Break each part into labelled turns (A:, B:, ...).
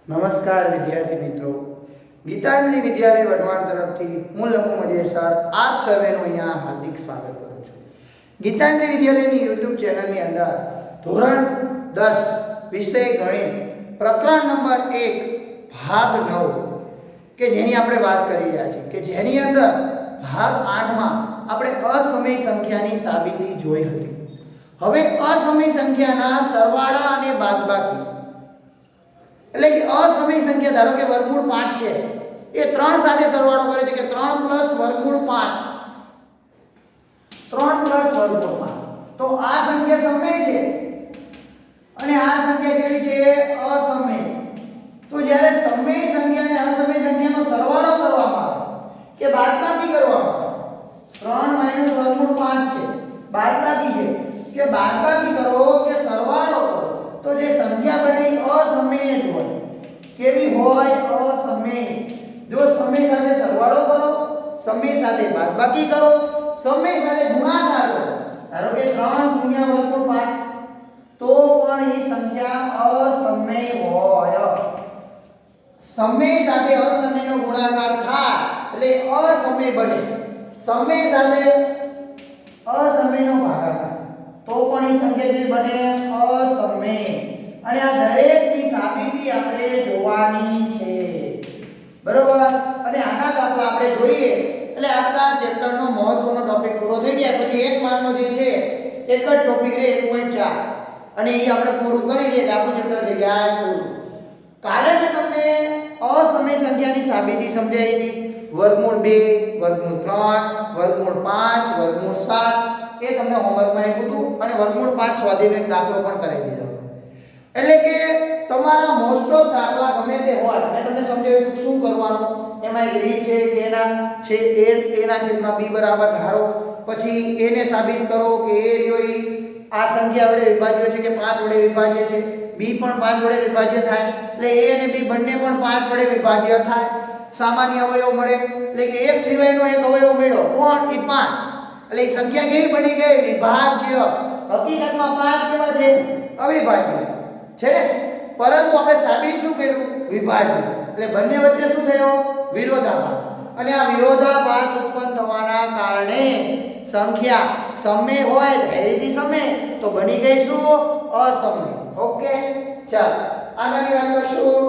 A: નમસ્કાર વિદ્યાર્થી મિત્રો, ગીતાંજલિ વિદ્યાલય વઢવાણ તરફથી હું લખુ મજેસર આપ સર્વેનું અહીંયા હાર્દિક સ્વાગત કરું છું. ગીતાંજલિ વિદ્યાલયની YouTube ચેનલની અંદર ધોરણ 10 વિષય ગણિત પ્રકરણ નંબર 1 ભાગ 9 કે જેની આપણે વાત કરી રહ્યા છીએ, કે જેની અંદર ભાગ 8 માં આપણે અસમય સંખ્યાની સાબિતી જોઈ હતી. હવે અસમય સંખ્યાના સરવાળા અને બાદબાકી, એટલે કે અસમય સંખ્યા ધારો કે વર્ગમૂળ 5 છે, એ 3 સાથે સરવાળો કરે છે કે 3 + વર્ગમૂળ 5, 3 + વર્ગમૂળ 5. તો આ સંખ્યા સમય છે અને આ સંખ્યા કેવી છે? અસમય. તો જ્યારે સમય સંખ્યા અને અસમય સંખ્યાનો સરવાળો કરવામાં આવે કે બાદબાકી કરવામાં આવે, 3 - વર્ગમૂળ 5 છે, બાદબાકી છે, કે બાદબાકી કરો કે સરવાળો કરો, તો જે સંખ્યા બને અસમય જ હોય. કેવી હોય? અસમય. જો સમય સાથે સરવાળો કરો, સમય સાથે બાદબાકી કરો, સમય સાથે ગુણાકાર કરો, ધારો કે 3 × વર્ગમૂળ 5, તો પણ એ સંખ્યા અસમય હોય. સમય સાથે અસમયનો ગુણાકાર થાય એટલે અસમય બને. સમય સાથે અસમયનો ભાગાકાર, તો પણ એ સંખ્યા કેવી બને? અસમય. અને આ દરેકની સાબિતી આપણે જોવાની છે, બરોબર? અને આના દાખલા આપણે જોઈએ એટલે આપણા ચેપ્ટરનો મહત્વનો ટોપિક પૂરો થઈ જાય. પછી એક માર્કનો જે છે એક જ ટોપિક રહે 1.4, અને એ આપણે પૂરું કરી દઈએ એટલે આપણું ચેપ્ટર થઈ જાય પૂરું. કાલે મેં તમને અસમય સંખ્યાની સાબિતી સમજાવી હતી. વર્ગમૂળ 2, વર્ગમૂળ 3, વર્ગમૂળ 5, વર્ગમૂળ 7 એ તમને હોમવર્કમાં આપ્યું હતું, અને વર્ગમૂળ 5 સ્વાધ્યાયનો દાખલો પણ કરાવી દીધો. એટલે કે તમારા મોસ્ટ ઓફ દાખલા ગમે તે હોય, મેં તમને સમજાવ્યું શું કરવાનું. એમાં એક રીત છે કે એના છેદમાં b બરાબર ધારો, પછી a ને સાબિત કરો કે a રહ્યો ઈ આ સંખ્યા વડે વિભાજ્ય છે કે 5 વડે વિભાજ્ય છે, b પણ 5 વડે વિભાજ્ય થાય, એટલે a અને b બંને પણ 5 વડે વિભાજ્ય થાય, સામાન્ય અવયવ મળે, એટલે કે એક સિવાયનો એક અવયવ મળ્યો, કોણ? એ 5. એટલે એ સંખ્યા કેવી બની ગઈ? વિભાજ્ય. હકીકતમાં 5 કેવા છે? અવિભાજ્ય છે ને, પરંતુ આપણે સાબિત શું કર્યું? વિભાજ્ય. એટલે બંને વચ્ચે શું થયો? વિરોધાભાસ. અને આ વિરોધાભાસ ઉત્પન્ન થવાના કારણે સંખ્યા સમય હોય, ધૈર્યથી સમય, તો બની ગઈ શું? અસમય. ઓકે, ચાલો આગળની વાત કરશું.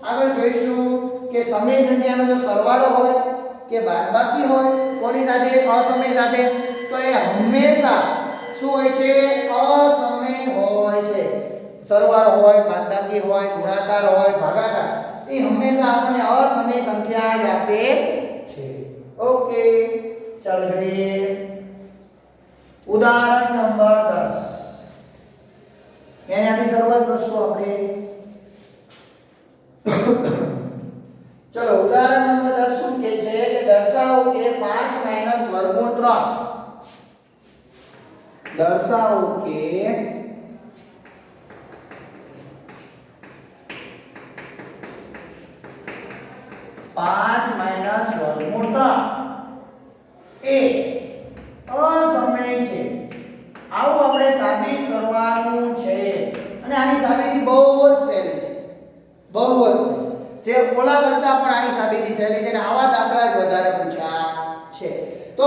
A: આગળ જોઈશું કે સમય સંખ્યાનો જો સરવાળો હોય કે બાદબાકી હોય કોની સાથે? અસમય સાથે, તો એ હંમેશા શું હોય છે? અસમય હોય છે. સરવાળો હોય, બાદબાકી હોય, ગુણાકાર હોય, ભાગાકાર, એ હંમેશા આપણને અસમય સંખ્યા જ આપે છે. ઓકે, ચાલો જોઈએ ઉદાહરણ નંબર 10. એનાથી શરૂઆત કરશું આપણે. ચલો ઉદાહરણ નંબર 10 શું કહે છે કે દર્શાવો કે 5 - વર્ગમૂળ 3. દર્શાવો કે 5 - વર્ગમૂળ 3 એ અસમય છે. આવું આપણે સાબિત કરવાનું છે, અને આની સાબિતી બહુ જ સહેલી છે, બહુ જ. જે ઓલા કરતા પણ આની સાબિતી સહેલી છે, અને આવા દાખલા જ વધારે પૂછ્યા છે. તો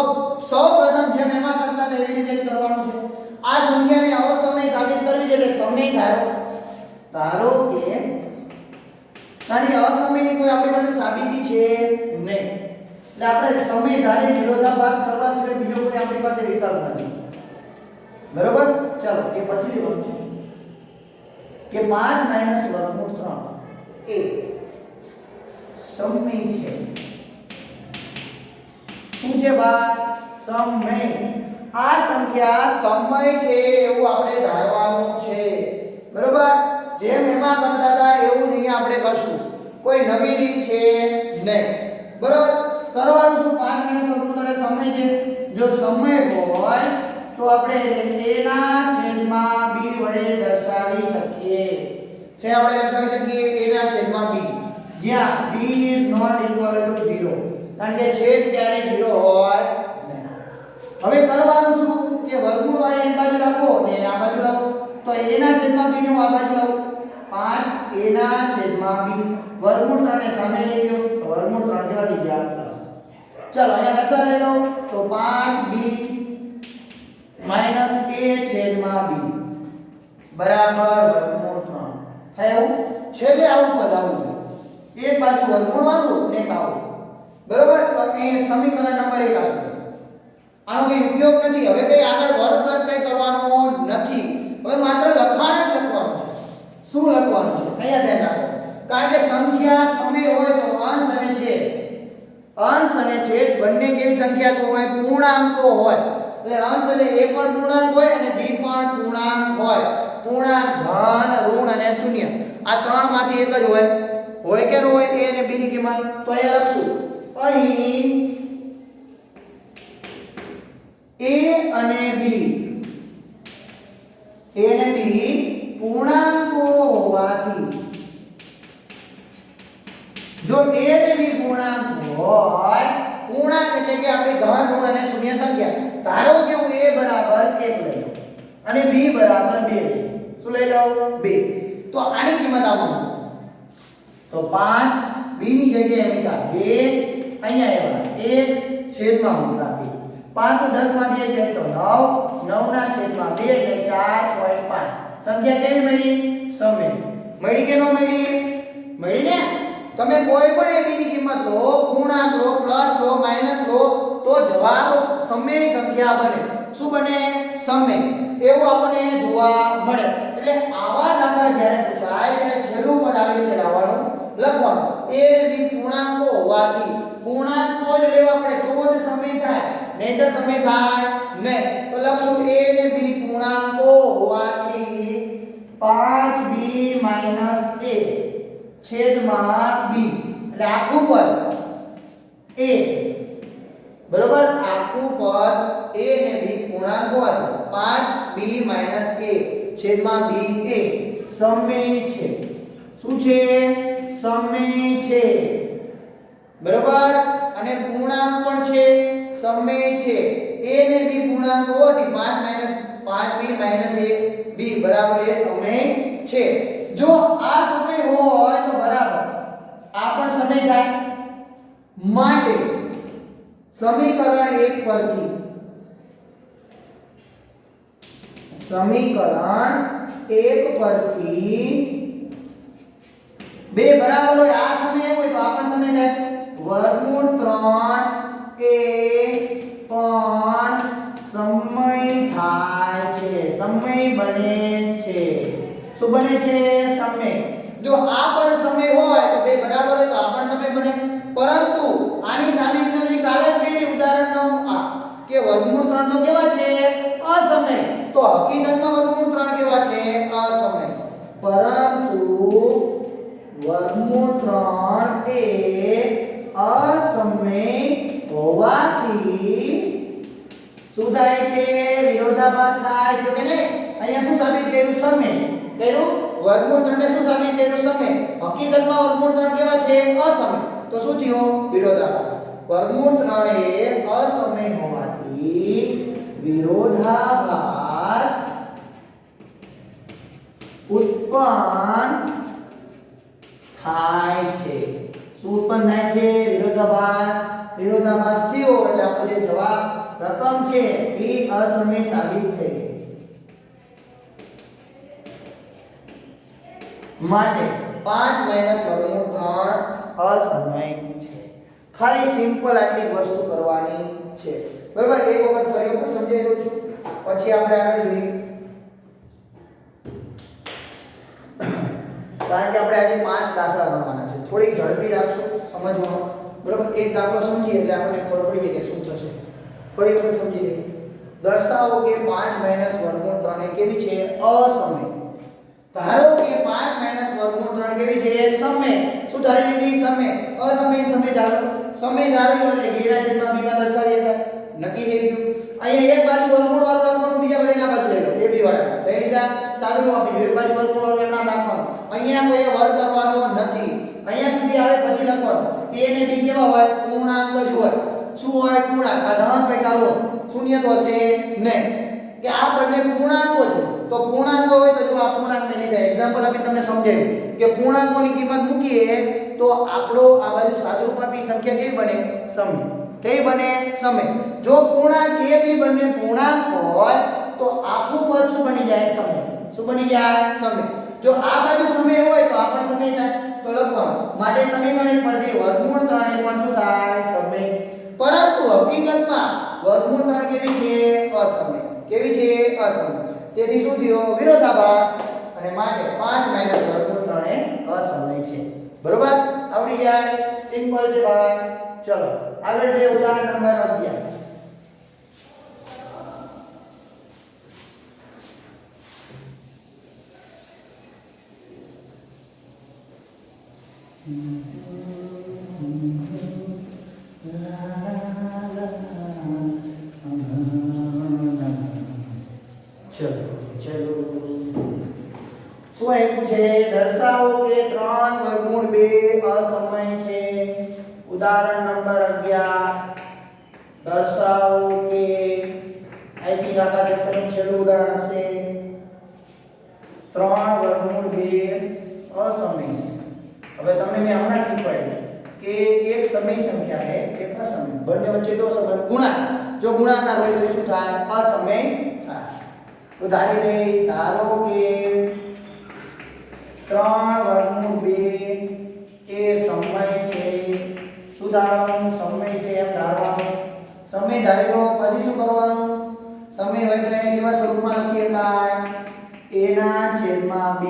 A: સૌપ્રથમ જેમ એમાં કરતા એવી રીતે જ કરવાનું છે. આ સંખ્યાને અસમય સાબિત કરવી છે, એટલે સમય ધારો કે, કારણ કે અસમયની કોઈ આપણી પાસે સાબિતી છે નહીં, એટલે આપણે સમય ધારી વિરોધાભાસ કરવા સિવાય બીજો કોઈ આપણી પાસે વિકલ્પ નથી, બરોબર? ચાલો એ પછીની વસ્તુ કે 5 - વર્ગમૂળ 3 એ સમય છે. શું છે ભાઈ? સમય. આ સંખ્યા સમય છે એવું આપણે ધારવાનું છે, બરોબર? જેમ એમાં કરતા હતા એવું જ અહીંયા આપણે કરશું, કોઈ નવી રીત છે નહીં, બરોબર? કરવાનું શું? 5 - વર્ગમૂળ 3 સમય છે. જો સમય હોય તો આપણે એને a ના છેદમાં b વડે દર્શાવી શકીએ. છે આપણે દર્શાવી શકીએ a ના છેદમાં b, જ્યાં b ≠ 0, કારણ કે છેદ ક્યારે 0 હોય નહીં. હવે કરવાનું શું કે વર્ગમૂળ વાળી એક બાજુ રાખો ને આ બાજુ લાવો, તો a ના છેદમાં b ને હું આ બાજુ લાવું, 5a ના છેદમાં b વર્ગમૂળ 3 ને સામે લઈ ગયો તો વર્ગમૂળ 3 કેવા થઈ ગયા પ્લસ. ચાલો અહીંયા લસા લઈ લો તો 5b માઈનસ a છેદમાં b બરાબર વર્ગમૂળ 3 થાય. આવું છેલ્લે આવું પદ આવું એક બાજુ વર્ગમૂળ વાળું ને એક આવું બરાબર. તો એ સમીકરણ નંબર 1 આપ્યું. આનો કઈ ઉપયોગ નથી. હવે કઈ આગળ વર્ગ કઈ કરવાનો નથી. હવે માત્ર લખાણ જ લખવાનું છે. શું લખવાનું છે અહીંયા ધ્યાન રાખો. કારણ કે સંખ્યા સમય હોય તો અંશ અને છેદ બંને કેવી સંખ્યા હોય? પૂર્ણાંકો હોય. એટલે અંશ એટલે a પણ પૂર્ણાંક હોય અને b પણ પૂર્ણાંક હોય. પૂર્ણાંક ધન ઋણ અને શૂન્ય આ ત્રણ માંથી એક જ હોય. હોય કે ન હોય? a અને b ની કિંમત તો અહીંયા લખશું. અહીં a અને b પૂર્ણાંકો હોવાથી જો a અને b પૂર્ણાંક હોય, પૂર્ણાંક એટલે કે આપણી ધન ઋણ અને શૂન્ય સંખ્યા. ધારો કે હું a બરાબર 1 લઈ લઉં અને b બરાબર 2 લઈ. શું લઈ લઉં? 2. તો આની કિંમત આપો તો 5 b ની જગ્યાએ મૂકા 2 અહીંયા આવ્યા 1 છેદમાં મૂકા 2. 5 તો 10 માંથી 1 જાય તો 9 9 ના છેદમાં 2 એટલે 4.5. સંખ્યા કેવી મળી? સમય મળી કે ન મળી? મળી ને. તમે કોઈ પણ a b ની કિંમત લો, પૂર્ણાંક લો, પ્લસ લો, માઈનસ લો તો જવાબ સમય સંખ્યા બને. શું બને? સમય. એવું આપણને જોવા મળે. એટલે આવા દાખલા જ્યારે પૂછાય ત્યારે છેલ્લું પદ આવી રીતે લાવવાનું, લખવાનું. a અને b પૂર્ણાંકો હોવાથી પૂર્ણાંકો જ લેવા પડે તો જ સમય થાય, નહીંતર સમય થાય નહીં. તો લખશું a અને b પૂર્ણાંકો હોવાથી 5b - a છેદમાં b એટલે આખું પદ a બરોબર. આખું પદ a અને b પૂર્ણાંક હોવાથી 5b - a છેદમાં b એ સમય છે. શું છે? સમય છે બરોબર. અને પૂર્ણાંક પણ છે, સમય છે. a અને b પૂર્ણાંક હોવાથી 5b - b બરાબર એ સમય છે. જો આ સમય હોય તો બરાબર આ પણ સમય થાય. માટે સમીકરણ 1 પરથી બે બરાબર હોય, આ સમય હોય તો આ પણ સમય થાય. વર્ગમૂળ 3 એ પણ સમય થાય છે, સમય બને છે. શું બને છે? સમય. જો આ પણ સમય હોય તો બે બરાબર હોય તો આ પણ સમય બને. પરંતુ આની સાબિતી કાલે જ કરી ઉદાહરણ 9 આ કે વર્ગમૂળ 3 તો કેવા છે? અસમય. તો હકીકતમાં વર્ગમૂળ 3 કેવા છે? અસમય. પરંતુ વર્ગમૂળ 3 એ અસમય હોવાથી શું થાય છે? વિરોધાભાસ થાય છે કે નહીં? અહીંયા શું સાબિત કર્યું? સમય કર્યું. વર્ગમૂળ 3 ને શું સાબિત કર્યું? સમય. હકીકતમાં વર્ગમૂળ 3 કેવા છે? અસમય. તો શું થયું? વિરોધાભાસ. વર્ગમૂળ 3 એ અસમય હોવાથી વિરોધાભાસ ઉત્પન્ન થાય છે. શું ઉત્પન્ન થાય છે? વિરોધાભાસ. વિરોધાભાસ થયો એટલે આપણો જે જવાબ રકમ છે એ અસમય સાબિત થઈ ગઈ. માટે 5 - વર્ગમૂળ 3 અસમય છે. ખાલી સિમ્પલ આટલી વસ્તુ કરવાની છે બરાબર. એક વખત ફરી વખત સમજાવી દઉં છું પછી આપણે આગળ જોઈએ. કારણ કે આપણે આજે 5 દાખલા ગણવાના છે. થોડી ઝડપી રાખશું સમજવામાં બરાબર. એક દાખલો સમજીએ એટલે આપણને ખબર પડી જાય કે શું થશે. ફરી વખત સમજી લઈએ. દર્શાવો કે 5 - વર્ગમૂળ 3 એ કેવી છે? અસમય. ધારો કે 5 - વર્ગમૂળ 3 કેવી છે? સમય. શું ધારી લીધી? સમય. અસમય સમય ધારો. સમય ધાર્યો એટલે ગેરા છેદમાં b માં દર્શાવીએ તો નક્કી થઈ ગયું. અહીંયા એક બાજુ વર્ગમૂળ વાળું રાખવાનું, બીજા બાજુના બાજુ લઈ લો. એ બી વાળા લઈ લીધા. સાદું આપી દો. એક બાજુ વર્ગમૂળ વાળું એમ નામ રાખવાનું. અહીંયા કોઈ વર્ગ કરવાનો નથી. અહીંયા સુધી આવે પછી લખવાનું. a અને b કેવા હોય? પૂર્ણાંક જ હોય. શું હોય? પૂર્ણાંક. આ ધન કઈ કાઢો શૂન્ય તો હશે નહીં. કે આ બંને પૂર્ણાંકો છે તો પૂર્ણાંકો હોય તો જો આ પૂર્ણાંકને લીધે એક્ઝામ્પલ આપી તમને સમજાવ્યું કે પૂર્ણાંકોની કિંમત મૂકીએ તો આપણો આ બાજુ સાદુરૂપાપી સંખ્યા કેવી બને સમય કેવી બને સમય જો પૂર્ણાંક એ બી બંને પૂર્ણાંક હોય તો આખું પદ શું બની જાય સમય શું બની જાય સમય જો આ બાજુ સમય હોય તો આ પણ સમય થાય તો લખવાનું માટે સમીકરણ પરથી વર્ગમૂળ 3 એ પણ શું થાય સમય પરંતુ હકીકતમાં વર્ગમૂળ 3 કેવી છે અસમય કેવી છે અસમય તેથી શું થયો વિરોધાભાસ અને માટે 5 વર્ગમૂળ 3 એ અસમય છે બરોબર આવડી જાય સિમ્પલ છે ભાઈ ચલો આગળ જોઈએ ઉદાહરણ નંબર 11 શું આપ્યું છે દર્શાવો કે 3 વર્ગમૂળ 2 અસમય છે ઉદાહરણ નંબર 11 દર્શાવો કે આઈપી દાખલા ચેપ્ટરનું છેલ્લું ઉદાહરણ હશે 3 વર્ગમૂળ 2 અસમય છે હવે તમને મેં હમણાં શીખવાડ્યું કે એક સમય સંખ્યા છે એક અસમય બંને વચ્ચે તો સંબંધ ગુણાકાર જો ગુણાકાર હોય તો શું થાય અસમય થાય તો ધારો કે 3 વર્ગમૂળ 2 એ સમય છે શું ધારવાનું સમય છે એમ ધારવાનું સમય ધારી લો પછી શું કરવાનું સમય હોય તો એને કેવા સ્વરૂપમાં લખી શકાય a ના છેદમાં b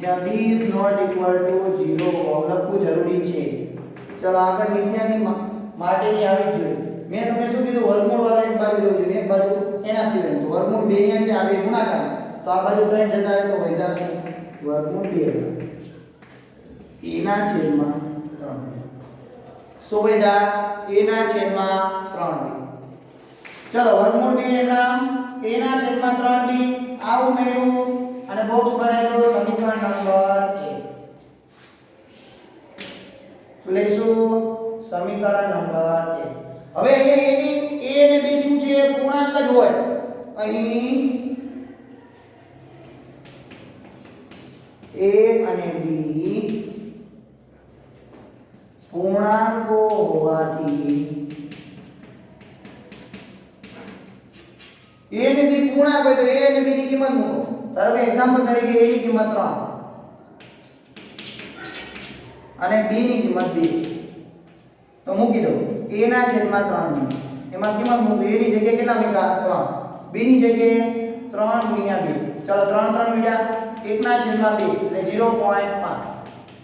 A: જ્યાં b is not equal to 0 લખવું જરૂરી છે ચલો આગળ નિશાની માટેની આવી જ જોઈએ મેં તમને શું કીધું વર્ગમૂળ વાળો એક બાજુ લેવું જોઈએ એક બાજુ એના સિવાય તો વર્ગમૂળ 2 અહીંયા છે આ બે ગુણાકાર તો આ બાજુ 3 જતા રહે તો વધ્યા છે વર્ગમૂળ 2 a ના છેદમાં 3 શું વધ્યા a ના છેદમાં 3b ચલો વર્ગમૂળ 2 એના a ના છેદમાં 3b આ ઉમેર્યું અને બોક્સ બનાવી દો સમીકરણ નંબર 1 લઈશું સમીકરણ નંબર 1 હવે અહીંયા a અને b શું છે પૂર્ણાંક જ હોય અહીં a અને b પૂર્ણાંકો હોવાથી a અને b પૂર્ણાંક હોય તો a અને b ની કિંમત મૂકો ધારો કે એક્ઝામ્પલ તરીકે a ની કિંમત 3 અને b ની કિંમત 2 તો મૂકી દો a ના છેદમાં 3 ની એમાં કિંમત મૂકો a ની જગ્યાએ કેટલા મૂક્યા 3 b ની જગ્યાએ 3 ગુણ્યા 2 ચલો 3 3 મીડા 1 ના છેદમાં 2 એટલે 0.5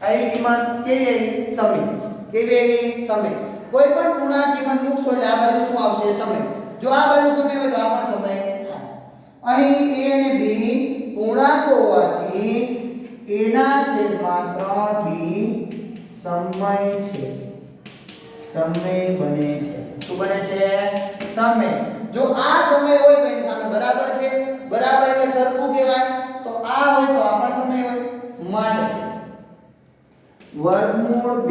A: આવી કિંમત કેવી આવી સમય કેવી આવી સમય કોઈ પણ પૂર્ણાંક કિંમત મૂકશો એટલે આ બાજુ શું આવશે સમય જો આ બાજુ સમય હોય તો આ પણ સમય થાય અહીં a અને b પૂર્ણાંકો હોવાથી a ના છેદમાં 3b સમય છે સમય બને છે શું બને છે સમય જો આ સમય હોય તો એની સામે બરાબર છે બરાબર એટલે સરખું કહેવાય તો આ હોય તો આ પણ સમય હોય માટે વર્ગમૂળ 2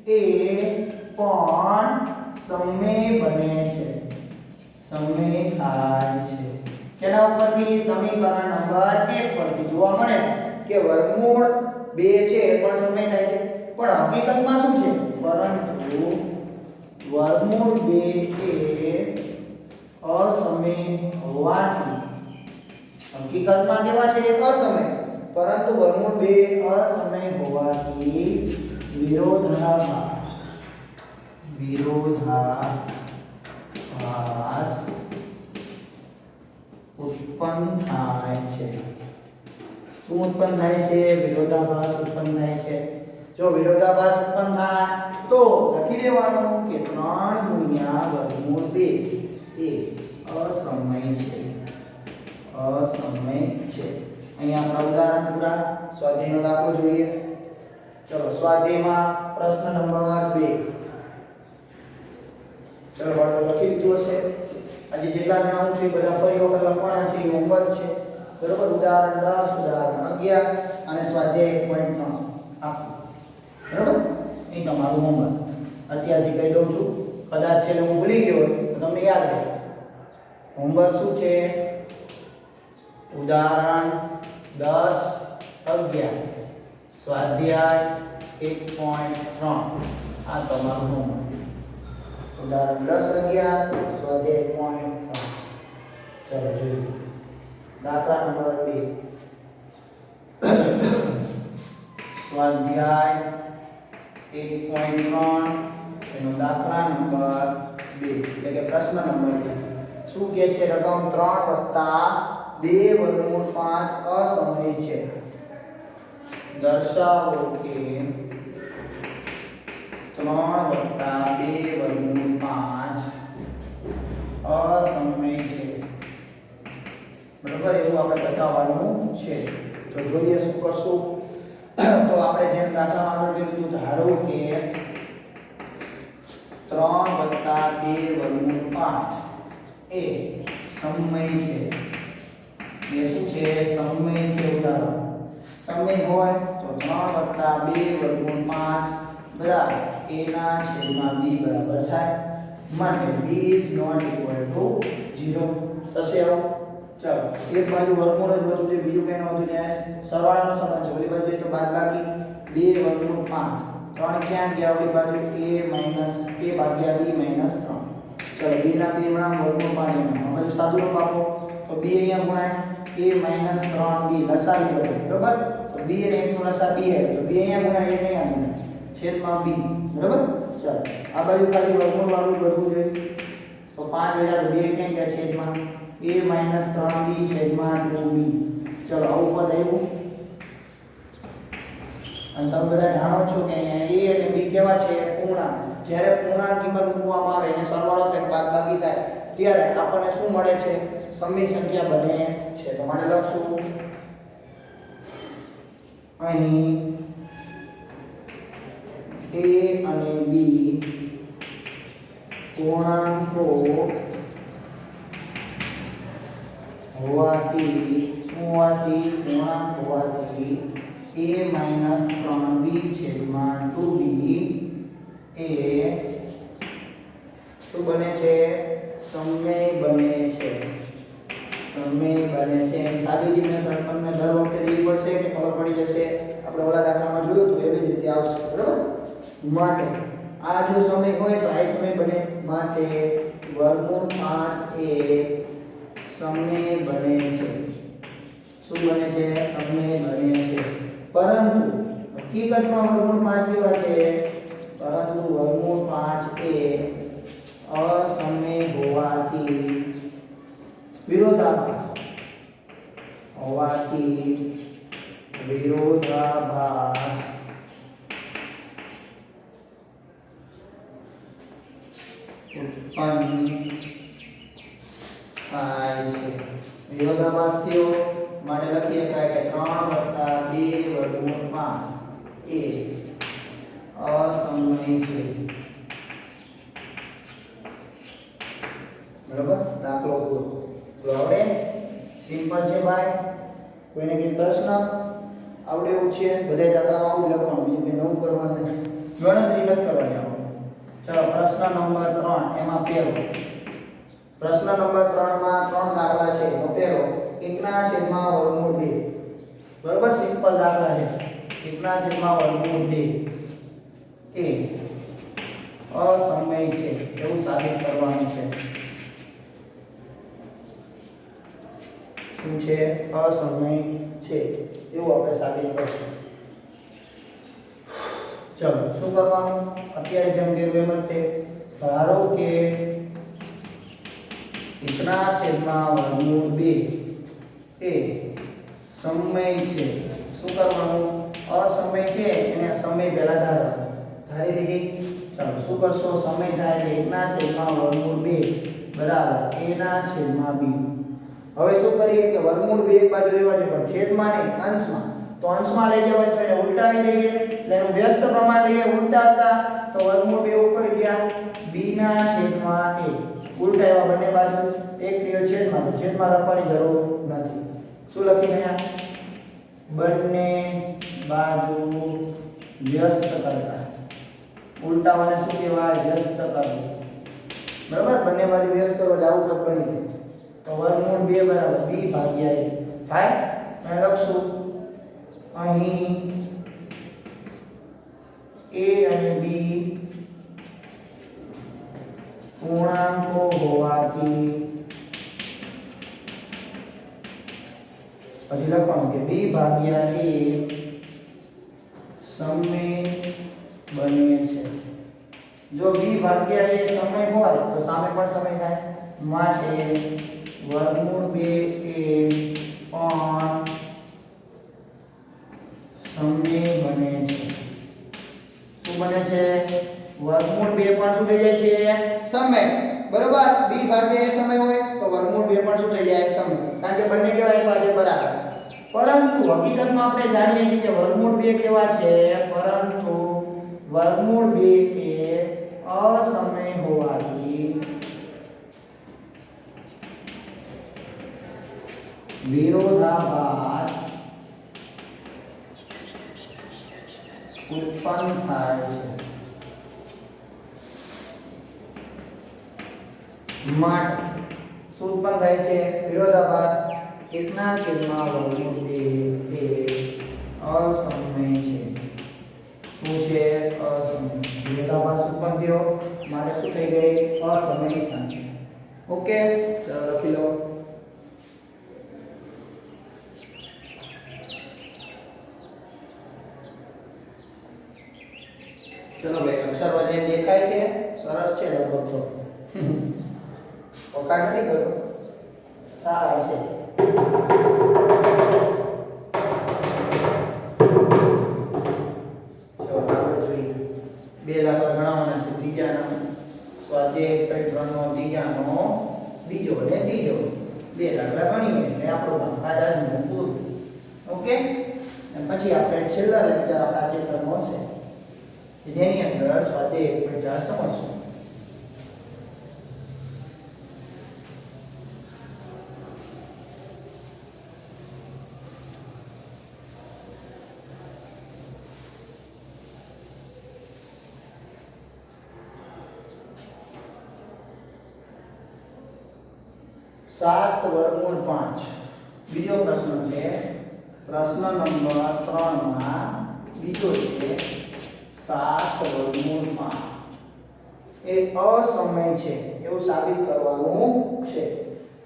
A: એ પણ સમય બને છે સમય થાય છે કેના ઉપરથી સમીકરણ નંબર 1 પરથી જોવા મળે છે કે વર્ગમૂળ 2 છે એ પણ સમય થાય છે પણ હકીકતમાં શું છે પરંતુ વર્ગમૂળ 2 એ અસમય હોવાથી હકીકતમાં કેવા છે અસમય પરંતુ વર્ગમૂળ 2 અસમય હોવાથી વિરોધાભાસ ઉત્પન્ન થાય છે શું ઉત્પન્ન થાય છે વિરોધાભાસ ઉત્પન્ન થાય છે જો વિરોધાભાસ ઉત્પન્ન થાય તો લખી દેવાનું કે 3 ગુણ્યા વર્ગમૂળ 2 એ અસમય છે અહીંયા આપણા ઉદાહરણ પૂરા સ્વાધ્યાયનો દાખલો જોઈએ ચલો સ્વાધ્યાયમાં પ્રશ્ન નંબર 2 ચલો બાળકો લખી લીધું હશે આજે જેટલા જણાવું છું એ બધા ફરી વખત લખવાના છે હોમવર્ક છે બરોબર ઉદાહરણ 10 ઉદાહરણ 11 અને સ્વાધ્યાય 1.3 આપો બરોબર એ તમારું હોમવર્ક અત્યારથી કહી દઉં છું કદાચ છેલ્લે હું ભૂલી ગયો તો તમને યાદ રહે હોમવર્ક શું છે? ઉદાહરણ 10 11 સ્વાધ્યાય 1.3 આ તમારું હોમવર્ક. ઉદાહરણ 10 11 સ્વાધ્યાય 1.3. ચલો જોઈએ. દાખલા નંબર 2 સ્વાધ્યાય 1.3 એનો દાખલા નંબર 2 એટલે કે પ્રશ્ન નંબર 2. શું કહે છે? રકમ 3 + 2 વર્ગમૂળ 5 અસમય છે. દર્શાવો કે 3 + 2 વર્ગમૂળ 5 અસમય છે. બરાબર, એવું આપણે બતાવવાનું છે. તો જોઈએ શું કરશું. તો આપણે જેમ દાખલામાં આગળ કીધું ધારો કે 3 + 2 વર્ગમૂળ 5 એ સમય છે. એ શું છે? સમય છે. ઉદાહરણ સમય હોય તો 3 + 2 વર્ગમૂળ 5 બરાબર a ના છેદમાં b બરાબર થાય. માટે b is not equal to 0 થશે. આવું ચાલો એક બાજુ વર્ગમૂળ જ વધુ છે, બીજું કઈ ન વધુ જાય. સરવાળાનો સંબંધ છે. ઓલી બાજુ તો બાદબાકી 2 વર્ગમૂળ 5 3 ક્યાં ગયા? ઓલી બાજુ a ભાગ્યા b માઈનસ 3. ચલો b ના બે ગણા વર્ગમૂળ 5 એમાં બાજુ સાદું રૂપ આપો તો b અહીંયા ગુણાય a માઈનસ 3b લસા લીધો. બરાબર, તો b અને 1 નો લસા b આવે તો b અહીંયા ગુણાય 1 અહીંયા ગુણાય છેદમાં b. બરાબર, ચાલો આ બાજુ ખાલી વર્ગમૂળ વાળું બધું જોઈએ. તો 5 વેળા તો 2 ક્યાં ગયા? છેદમાં a માઈનસ 3b છેદમાં 2b. ચલો આવું પદ આવ્યું. અને તમે બધા જાણો છો કે અહીંયા a અને b કેવા છે? પૂર્ણાંક. જ્યારે પૂર્ણાંક કિંમત મૂકવામાં આવે અને સરવાળો થાય બાદબાકી થાય ત્યારે આપણને શું મળે છે? સમય સંખ્યા બને છે. તો માટે લખશું અહીં a અને b પૂર્ણાંકો હોવાથી શું હોવાથી? પૂર્ણાંક હોવાથી a માઈનસ 3b છેદમાં 2b એ શું બને છે? સમય બને છે. સમય બને છે. સાબિતી મેં તમને દર વખતે દેવી પડશે કે ખબર પડી જશે? આપણે ઓલા દાખલામાં જોયું હતું એવી જ રીતે આવશે. બરાબર, માટે આ જો સમય હોય તો આ સમય બને. માટે વર્ગમૂળ 5 એ સમય બને છે. શું બને છે? સમય બને છે. પરંતુ હકીકતમાં વર્ગમૂળ 5 કેવા છે? પરંતુ વર્ગમૂળ 5 એ અસમય હોવાથી વિરોધાભાસ ઉત્પન્ન થાય છે. વિરોધાભાસ થયો માટે લખી શકાય કે 3 + 2 વર્ગમૂળ 5 એ અસમય છે. બરાબર, દાખલો પૂરો. તો હવે સિમ્પલ છે ભાઈ. કોઈને કઈ પ્રશ્ન આવડે એવું છે? બધા દાખલામાં આવું લખવાનું, બીજું કઈ નવું કરવાનું નથી. ગણતરી નથી કરવાની. ચાલો પ્રશ્ન નંબર 3 એમાં પહેલો પ્રશ્ન નંબર 3 માં 3 દાખલા છે. તો પહેલો 1 ના છેદમાં વર્ગમૂળ 2. બરાબર, સિમ્પલ દાખલા છે. 1 ના છેદમાં વર્ગમૂળ 2 એ અસમય છે એવું સાબિત કરવાનું છે. શું છે? અસમય છે એવું આપણે સાબિત કરશું. ચલો શું કરવાનું? અત્યારે જેમ કે એમ જ તે ધારો કે 1 ના છેદમાં વર્ગમૂળ 2 એ સમય છે. શું કરવાનું? અસમય છે એને સમય પહેલા ધારવાનો. ધારી દીધી. ચાલો શું કરશો? સમય થાય એટલે 1 ના છેદમાં વર્ગમૂળ 2 બરાબર a ના છેદમાં b. હવે શું કરીએ કે વર્ગમૂળ 2 એક બાજુ લેવા છે પણ છેદમાં નહીં, અંશમાં. તો અંશમાં લઈ જવાય તો એને ઉલટાવી દઈએ. એટલે એનું વ્યસ્ત પ્રમાણ લઈએ ઉલટાવતા. તો વર્ગમૂળ 2 ઉપર ગયા b ના છેદમાં a. ઉલટાવ્યા બંને બાજુ. એક રહ્યો છેદમાં, તો છેદમાં લખવાની જરૂર નથી. શું લખીને અહીંયા? બંને બાજુ વ્યસ્ત કરતા. ઉલટાવાને શું કહેવાય? વ્યસ્ત કરવું. બરાબર, બંને બાજુ વ્યસ્ત કરો એટલે આવું પદ બની જાય. તો વર્ગમૂળ 2 બરાબર b ભાગ્યા a થાય. મેં લખશું અહીં a અને b પૂર્ણાંકો હોવાથી પછી લખવાનું કે b ભાગ્યા a સમય બને છે. જો b ભાગ્યા a સમય હોય તો સામે પણ સમય થાય, માટે વર્ગમૂળ 2 એ પણ સમય બને છે. શું બને છે? વર્ગમૂળ 2 પણ શું થઈ જાય છે? સમય. બરોબર. b ભાગ્યા a સમય હોય તો વર્ગમૂળ 2 પણ શું થઈ જાય? સમય. કારણ કે બંને કેવા આપ્યા છે? બરાબર. પરંતુ હકીકતમાં આપણે જાણીએ છીએ કે વર્ગમૂળ 2 કેવા છે? પરંતુ વર્ગમૂળ 2 એ અસમય હોવાથી વિરોધાભાસ ઉત્પન્ન થાય છે. માટે શું ઉત્પન્ન થાય છે? વિરોધાભાસ. 1/વર્ગમૂળ 2 એ અસમય છે. શું છે? અસમય. વિરોધાભાસ ઉત્પન્ન થયો માટે શું થઈ ગઈ? અસમય સંખ્યા. ઓકે, ચલો લખી લો. ચલો ભાઈ, અક્ષર વધે દેખાય છે? સરસ છે લગભગ તો. ઓકાળ નથી કરતો? સારા હશે. ચલો આગળ જોઈએ. 2 દાખલા ગણવાના છે. ત્રીજાનો સ્વાધ્યાય પેટર્નનો ત્રીજાનો બીજો અને ત્રીજો 2 દાખલા ગણીએ એટલે આપણો કામકાજ આજનું પૂરું. ઓકે, અને પછી આપણે છેલ્લા લેક્ચર આપણા ચેપ્ટરનો છે જેની અંદર સ્વાધ્યાય પેટર્ન સમજશું. સાત વર્ગમૂળ 5 બીજો પ્રશ્ન છે. પ્રશ્ન નંબર 3 માં બીજો છે 7/5 એ અસમય છે એવું સાબિત કરવાનું છે.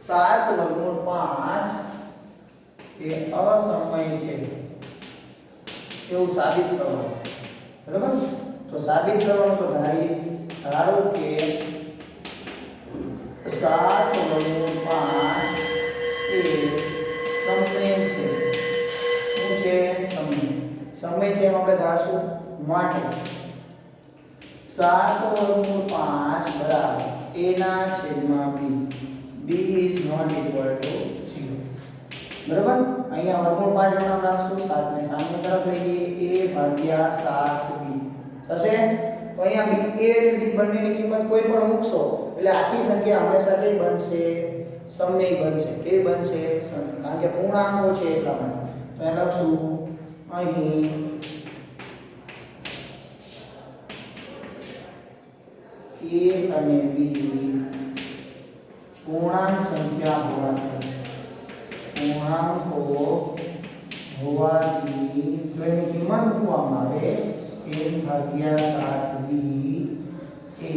A: 7/5 એ અસમય છે એવું સાબિત કરવાનું. બરાબર? તો સાબિત કરવાનું તો ધારો કે 7/5 એ સમય છે. શું છે? સમય છે એમ આપણે ધારશું. માટે 7/5 બરાબર a/b. b is not equal to 0. બરાબર? અહીંયા વર્ગમૂળ 5 નામ રાખશું. 7 ને સામે તરફ લઈ જઈએ. a ભાગ્યા 7b થશે. તો અહીંયા b a અને b બંનેની કિંમત કોઈ પણ મૂકશો એટલે આખી સંખ્યા હંમેશા કઈ બનશે? સમય બનશે. કે બનશે? સમય. કારણ કે પૂર્ણાંકો છે એટલા માટે. તો એ લખશું અહીં a અને b પૂર્ણાંક સંખ્યા હોવાથી જો એની કિંમત મૂકવામાં આવે a/7b એ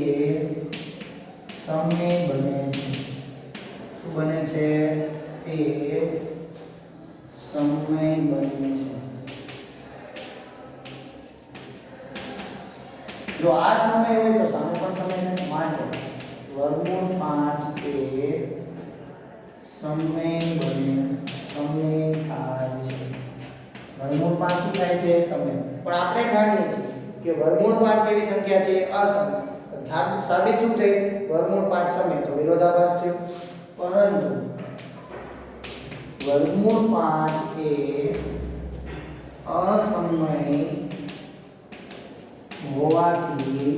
A: સમય બને છે. શું બને છે? એ સમય બને છે. જો આ સમય હોય તો સામે પણ સમય થાય. માટે વર્ગમૂળ 5 એ સમય થાય છે. વર્ગમૂળ 5 શું થાય છે? સમય. પણ આપણે જાણીએ છીએ કે વર્ગમૂળ 5 જેવી સંખ્યા છે અસમય. સાબિત શું થઈ? વર્ગમૂળ 5 સમય તો વિરોધાભાસ થયો. પરંતુ વર્ગમૂળ 5 એ અસમય હોવાથી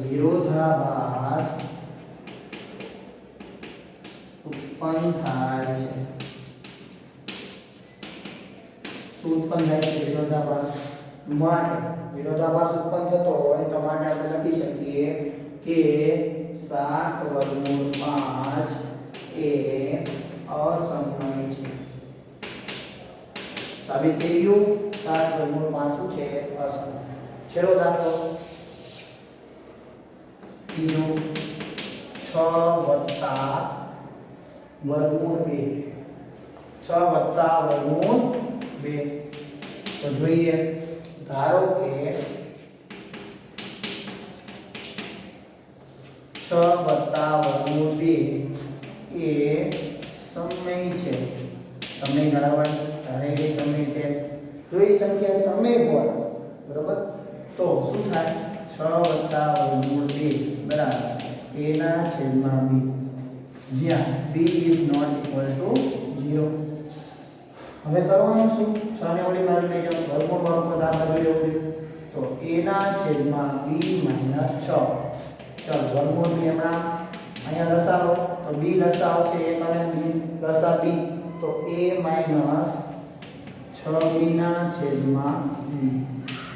A: વિરોધાભાસ ઉત્પન્ન થાય છે. શું ઉત્પન્ન થાય છે? વિરોધાભાસ. માટે વિરોધાભાસ ઉત્પન્ન થતો હોય તો માટે આપણે લખી શકીએ કે 7/5 7 વર્ગમૂળ 5 એ અસમય છે. સાબિત થઈ ગયું. 7 વર્ગમૂળ 5 શું છે? અસમય. છેલ્લો દાખલો ત્રીજો 6 વત્તા વર્ગમૂળ 2. 6 વત્તા વર્ગમૂળ 2. તો જોઈએ, ધારો કે 6 વત્તા વર્ગમૂળ 2 એ સમય છે. સમય ધારવાનો ધારે કે સમય છે. જો એ સંખ્યા સમય હોય બરોબર, તો શું થાય? 6 વત્તા વર્ગમૂળ 2 બરાબર a ના છેદમાં b, જ્યાં b is not equal to 0. હવે કરવાનું શું? 6 ને ઓલી બાજુ લઈ જાઓ, વર્ગમૂળ વાળો પદ આ બાજુ લેવું જોઈએ. તો a ના છેદમાં b - 6. ચાલો વર્ગમૂળ b હમણાં અહીંયા લસાવો તો b લસાવશે 1 અને b લસા b, તો a - 6b ના છેદમાં b.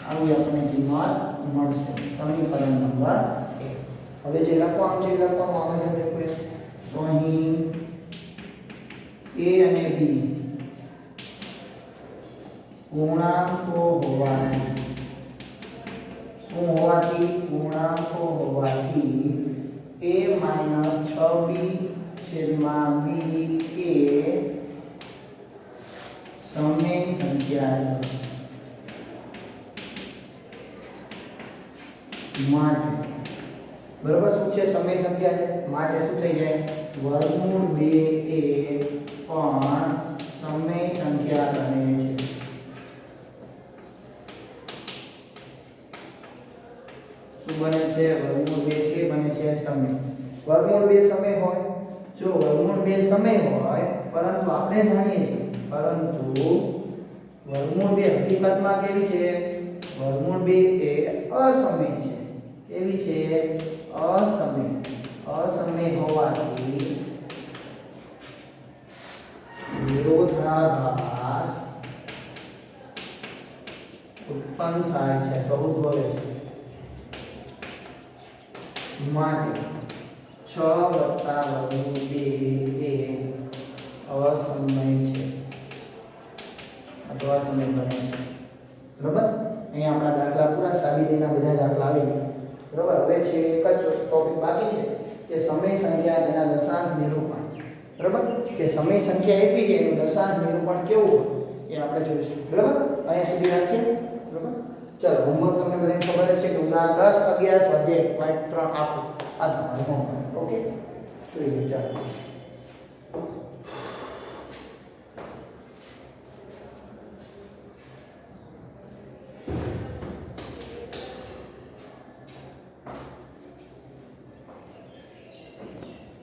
A: આવી આપણે કિંમત મળશે. સમીકરણ નંબર 1. હવે જે લખવાનું છે એ લખવાનું આવે છે દેખો. તો અહીં a અને b પૂર્ણાંકો હોવાથી, શું હોવાથી? પૂર્ણાંકો હોવાથી a - 6b છેદમાં b એ સમય સંખ્યા છે. માટે બરોબર શું છે? સમય સંખ્યા છે. માટે શું થઈ જાય? વર્ગમૂળ 2 એ પણ સમય સંખ્યા બને છે. શું બને છે? વર્ગમૂળ 2 કે બને છે? સમય. વર્ગમૂળ 2 સમય હોય. જો વર્ગમૂળ 2 સમય હોય, પરંતુ આપણે જાણીએ છીએ, પરંતુ વર્ગમૂળ 2 હકીકતમાં કેવી છે? વર્ગમૂળ 2 એ અસમય છે. કેવી છે? અસમય. અસમય હોવાથી વિરોધાભાસ ઉત્પન્ન થાય છે, તો ઉદ્ભવે છે. માટે 6 વત્તા વર્ગમૂળ 2 એ અસમય છે અથવા સમય બને છે. બરોબર? અહીંયા આપણા દાખલા પૂરા, સાબિતીના બધા દાખલા આવી ગયા. બરોબર? હવે છે એક જ ટોપિક બાકી છે કે સમય સંખ્યા તેના દશાંશ નિરૂપણ. બરોબર? કે સમય સંખ્યા આપી છે એનું દશાંશ નિરૂપણ કેવું હોય એ આપણે જોઈશું. બરોબર? અહીંયા સુધી રાખીએ. બરોબર? ચલો, હોમવર્ક તમને બધાને ખબર જ છે કે ઉદાહરણ 10, 11, સ્વાધ્યાય 3 આખું આ તમારું હોમવર્ક. ઓકે, જોઈએ ચાલો.